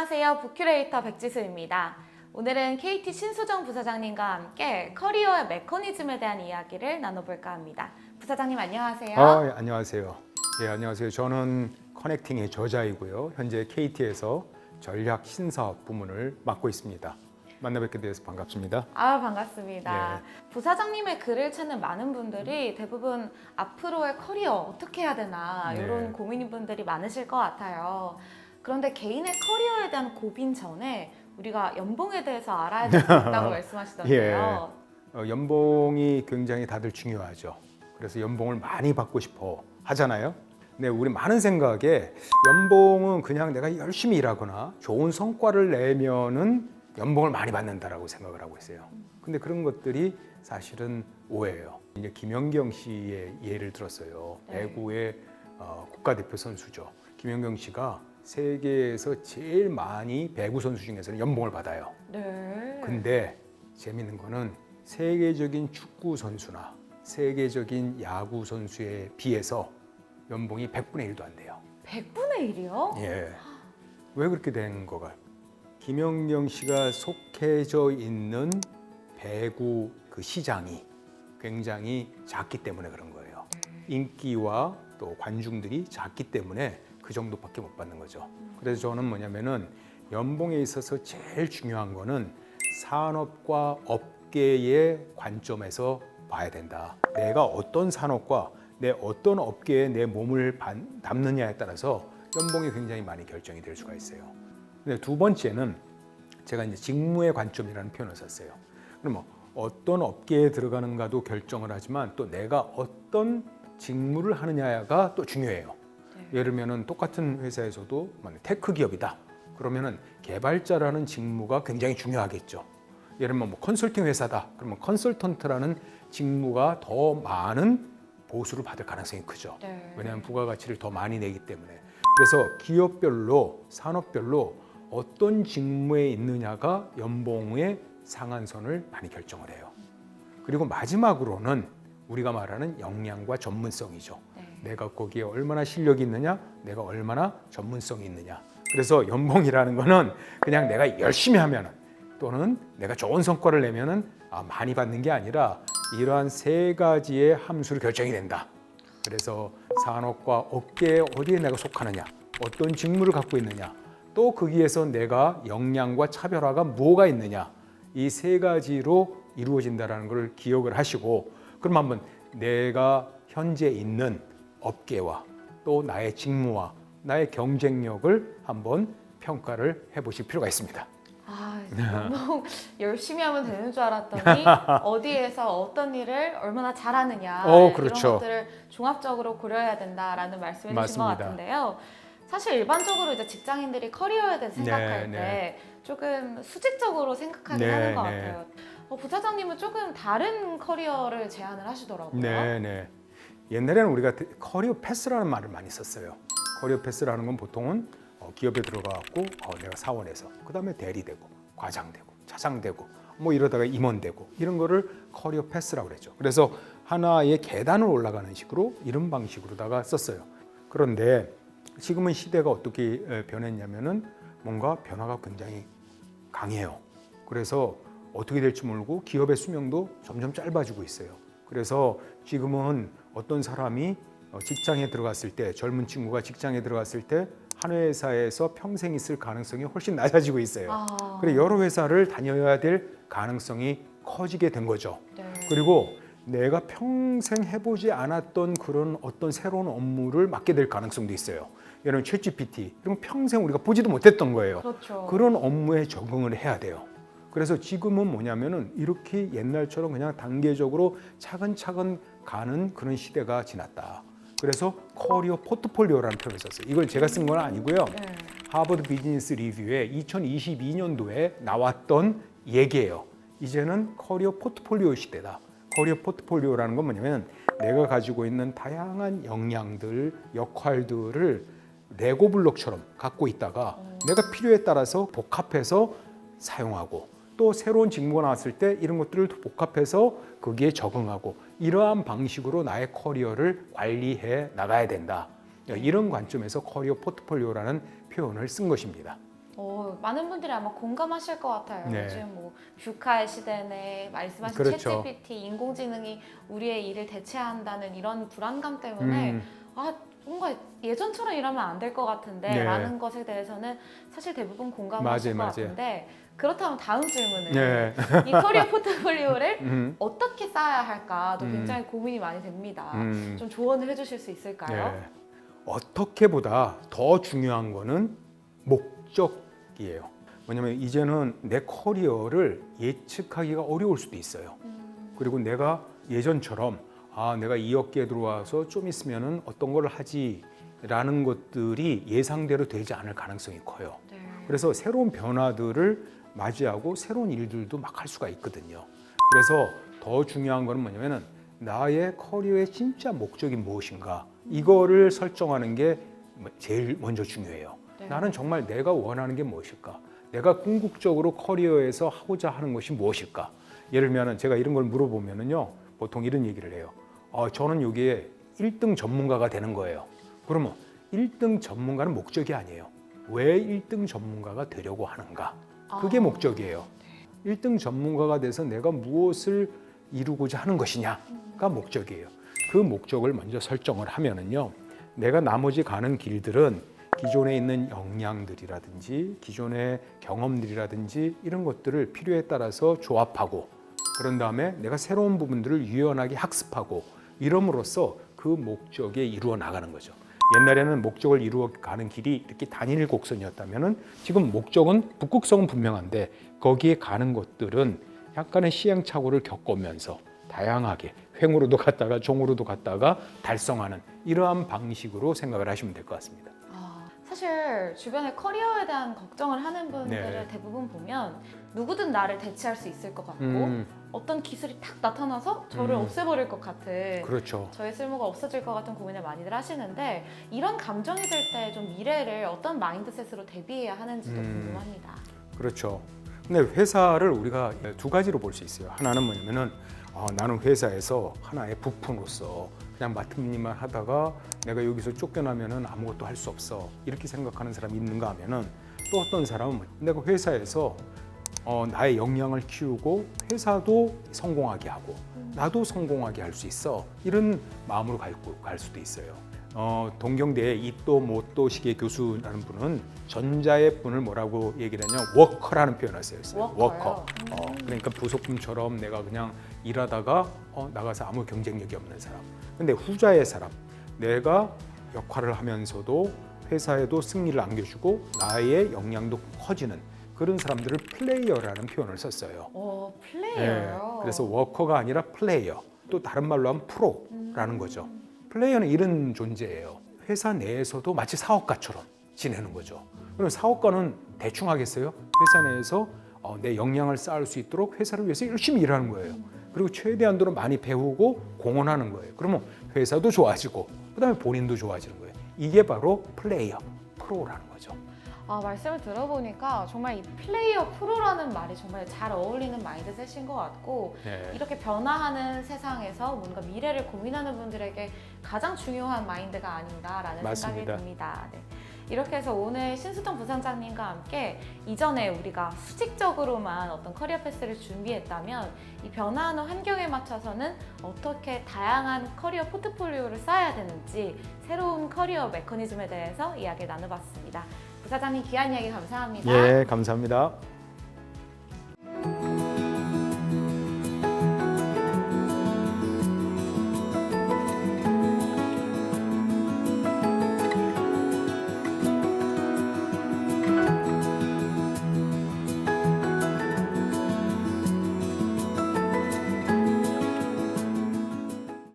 안녕하세요. 부큐레이터 백지수입니다. 오늘은 KT 신수정 부사장님과 함께 커리어의 메커니즘에 대한 이야기를 나눠볼까 합니다. 부사장님 안녕하세요. 안녕하세요. 안녕하세요. 저는 커넥팅의 저자이고요. 현재 KT에서 전략 신사업 부문을 맡고 있습니다. 만나 뵙게 되어서 반갑습니다. 반갑습니다. 부사장님의 글을 찾는 많은 분들이 대부분 앞으로의 커리어 어떻게 해야 되나 이런 고민인 분들이 많으실 것 같아요. 그런데 개인의 커리어에 대한 고민 전에 우리가 연봉에 대해서 알아야 된다고 말씀하시던데요. 연봉이 굉장히 다들 중요하죠. 그래서 연봉을 많이 받고 싶어 하잖아요. 근데 우리 많은 생각에 연봉은 그냥 내가 열심히 일하거나 좋은 성과를 내면은 연봉을 많이 받는다라고 생각을 하고 있어요. 근데 그런 것들이 사실은 오해예요. 이제 김연경 씨의 예를 들었어요. 배구의 국가대표 선수죠. 김연경 씨가 세계에서 제일 많이 배구 선수 중에서는 연봉을 받아요. 근데 재밌는 거는 세계적인 축구 선수나 세계적인 야구 선수에 비해서 연봉이 100분의 1도 안 돼요. 100분의 1이요? 예. 왜 그렇게 된 거가? 김연경 씨가 속해져 있는 배구 그 시장이 굉장히 작기 때문에 그런 거예요. 인기와 또 관중들이 작기 때문에 그 정도밖에 못 받는 거죠. 그래서 저는 뭐냐면은 연봉에 있어서 제일 중요한 거는 산업과 업계의 관점에서 봐야 된다. 내가 어떤 산업과 내 어떤 업계에 내 몸을 담느냐에 따라서 연봉이 굉장히 많이 결정이 될 수가 있어요. 근데 두 번째는 제가 이제 직무의 관점이라는 표현을 썼어요. 그럼 어떤 업계에 들어가는가도 결정을 하지만 또 내가 어떤 직무를 하느냐가 또 중요해요. 예를 들면 똑같은 회사에서도 테크 기업이다. 그러면은 개발자라는 직무가 굉장히 중요하겠죠. 예를 들면 컨설팅 회사다. 그러면 컨설턴트라는 직무가 더 많은 보수를 받을 가능성이 크죠. 왜냐하면 부가가치를 더 많이 내기 때문에. 그래서 기업별로 산업별로 어떤 직무에 있느냐가 연봉의 상한선을 많이 결정을 해요. 그리고 마지막으로는 우리가 말하는 역량과 전문성이죠. 내가 거기에 얼마나 실력이 있느냐, 내가 얼마나 전문성이 있느냐. 그래서 연봉이라는 거는 그냥 내가 열심히 하면 또는 내가 좋은 성과를 내면은 많이 받는 게 아니라 이러한 세 가지의 함수로 결정이 된다. 그래서 산업과 업계에 어디에 내가 속하느냐, 어떤 직무를 갖고 있느냐, 또 거기에서 내가 역량과 차별화가 뭐가 있느냐, 이 세 가지로 이루어진다는 걸 기억을 하시고, 그럼 한번 내가 현재 있는 업계와 또 나의 직무와 나의 경쟁력을 한번 평가를 해보실 필요가 있습니다. 너무 열심히 하면 되는 줄 알았더니 어디에서 어떤 일을 얼마나 잘하느냐 그렇죠. 이런 것들을 종합적으로 고려해야 된다라는 말씀해 주신 것 같은데요. 사실 일반적으로 이제 직장인들이 커리어에 대해서 생각할 때 조금 수직적으로 생각하긴 하는 것 같아요. 부사장님은 조금 다른 커리어를 제안을 하시더라고요. 옛날에는 우리가 커리어 패스라는 말을 많이 썼어요. 커리어 패스라는 건 보통은 기업에 들어가고 내가 사원에서 그 다음에 대리되고 과장되고 차장되고 이러다가 임원되고 이런 거를 커리어 패스라고 그랬죠. 그래서 하나의 계단을 올라가는 식으로 이런 방식으로다가 썼어요. 그런데 지금은 시대가 어떻게 변했냐면은 뭔가 변화가 굉장히 강해요. 그래서 어떻게 될지 모르고 기업의 수명도 점점 짧아지고 있어요. 그래서 지금은 어떤 사람이 직장에 들어갔을 때, 젊은 친구가 직장에 들어갔을 때 한 회사에서 평생 있을 가능성이 훨씬 낮아지고 있어요. 그래서 여러 회사를 다녀야 될 가능성이 커지게 된 거죠. 그리고 내가 평생 해보지 않았던 그런 어떤 새로운 업무를 맡게 될 가능성도 있어요. 예를 들면 챗GPT, 이런 평생 우리가 보지도 못했던 거예요. 그런 업무에 적응을 해야 돼요. 그래서 지금은 뭐냐면은 이렇게 옛날처럼 그냥 단계적으로 차근차근 가는 그런 시대가 지났다. 그래서 커리어 포트폴리오라는 표현을 썼어요. 이걸 제가 쓴 건 아니고요. 하버드 비즈니스 리뷰에 2022년도에 나왔던 얘기예요. 이제는 커리어 포트폴리오 시대다. 커리어 포트폴리오라는 건 뭐냐면 내가 가지고 있는 다양한 역량들, 역할들을 레고 블록처럼 갖고 있다가 내가 필요에 따라서 복합해서 사용하고 또 새로운 직무가 나왔을 때 이런 것들을 복합해서 거기에 적응하고 이러한 방식으로 나의 커리어를 관리해 나가야 된다. 이런 관점에서 커리어 포트폴리오라는 표현을 쓴 것입니다. 많은 분들이 아마 공감하실 것 같아요. 네. 요즘 뭐 뷰카의 시대네, 말씀하신 그렇죠. 챗GPT, 인공지능이 우리의 일을 대체한다는 이런 불안감 때문에 뭔가 예전처럼 일하면 안 될 것 같은데 네. 라는 것에 대해서는 사실 대부분 공감하실 것 맞아요. 같은데 그렇다면 다음 질문은 네. 이 커리어 포트폴리오를 음. 어떻게 쌓아야 할까도 음. 굉장히 고민이 많이 됩니다. 음. 좀 조언을 해주실 수 있을까요? 네. 어떻게보다 더 중요한 거는 목적이에요. 뭐냐면 이제는 내 커리어를 예측하기가 어려울 수도 있어요. 그리고 내가 예전처럼 내가 이 업계에 들어와서 좀 있으면은 어떤 걸 하지라는 것들이 예상대로 되지 않을 가능성이 커요. 네. 그래서 새로운 변화들을 맞이하고 새로운 일들도 막 할 수가 있거든요. 그래서 더 중요한 거는 뭐냐면은 나의 커리어의 진짜 목적이 무엇인가 이거를 설정하는 게 제일 먼저 중요해요. 네. 나는 정말 내가 원하는 게 무엇일까? 내가 궁극적으로 커리어에서 하고자 하는 것이 무엇일까? 예를 들면 제가 이런 걸 물어보면은요, 보통 이런 얘기를 해요. 저는 여기에 1등 전문가가 되는 거예요. 그러면 1등 전문가는 목적이 아니에요. 왜 1등 전문가가 되려고 하는가? 그게 목적이에요. 1등 전문가가 돼서 내가 무엇을 이루고자 하는 것이냐가 목적이에요. 그 목적을 먼저 설정을 하면은요, 내가 나머지 가는 길들은 기존에 있는 역량들이라든지 기존의 경험들이라든지 이런 것들을 필요에 따라서 조합하고 그런 다음에 내가 새로운 부분들을 유연하게 학습하고 이럼으로써 그 목적에 이루어 나가는 거죠. 옛날에는 목적을 이루어 가는 길이 이렇게 단일 곡선이었다면은 지금 목적은 북극성은 분명한데 거기에 가는 것들은 약간의 시행착오를 겪으면서 다양하게 횡으로도 갔다가 종으로도 갔다가 달성하는 이러한 방식으로 생각을 하시면 될 것 같습니다. 사실 주변에 커리어에 대한 걱정을 하는 분들을 네. 대부분 보면 누구든 나를 대체할 수 있을 것 같고 어떤 기술이 탁 나타나서 저를 없애버릴 것 같은 그렇죠. 저의 쓸모가 없어질 것 같은 고민을 많이들 하시는데 이런 감정이 들 때 좀 미래를 어떤 마인드셋으로 대비해야 하는지도 궁금합니다. 그렇죠. 근데 회사를 우리가 두 가지로 볼 수 있어요. 하나는 뭐냐면은 나는 회사에서 하나의 부품으로서 그냥 맡은 일만 하다가 내가 여기서 쫓겨나면은 아무것도 할 수 없어 이렇게 생각하는 사람이 있는가 하면은 또 어떤 사람은 내가 회사에서 나의 역량을 키우고 회사도 성공하게 하고 나도 성공하게 할 수 있어 이런 마음으로 갈 수도 있어요. 동경대의 이또 모또 시계 교수라는 분은 전자의 분을 뭐라고 얘기를 하냐 워커라는 표현을 썼어요. 워커. 그러니까 부속품처럼 내가 그냥 일하다가 나가서 아무 경쟁력이 없는 사람. 근데 후자의 사람, 내가 역할을 하면서도 회사에도 승리를 안겨주고 나의 역량도 커지는 그런 사람들을 플레이어라는 표현을 썼어요. 플레이어요? 그래서 워커가 아니라 플레이어. 또 다른 말로 하면 프로라는 거죠. 플레이어는 이런 존재예요. 회사 내에서도 마치 사업가처럼 지내는 거죠. 그럼 사업가는 대충 하겠어요? 회사 내에서 내 역량을 쌓을 수 있도록 회사를 위해서 열심히 일하는 거예요. 그리고 최대한도로 많이 배우고 공헌하는 거예요. 그러면 회사도 좋아지고 그다음에 본인도 좋아지는 거예요. 이게 바로 플레이어, 프로라는 거죠. 말씀을 들어보니까 정말 이 플레이어 프로라는 말이 정말 잘 어울리는 마인드셋인 것 같고 네. 이렇게 변화하는 세상에서 뭔가 미래를 고민하는 분들에게 가장 중요한 마인드가 아닌가라는 맞습니다. 생각이 듭니다. 네. 이렇게 해서 오늘 신수정 부산장님과 함께 이전에 우리가 수직적으로만 어떤 커리어 패스를 준비했다면 이 변화하는 환경에 맞춰서는 어떻게 다양한 커리어 포트폴리오를 쌓아야 되는지 새로운 커리어 메커니즘에 대해서 이야기를 나눠봤습니다. 부사장님 귀한 이야기 감사합니다. 예, 감사합니다.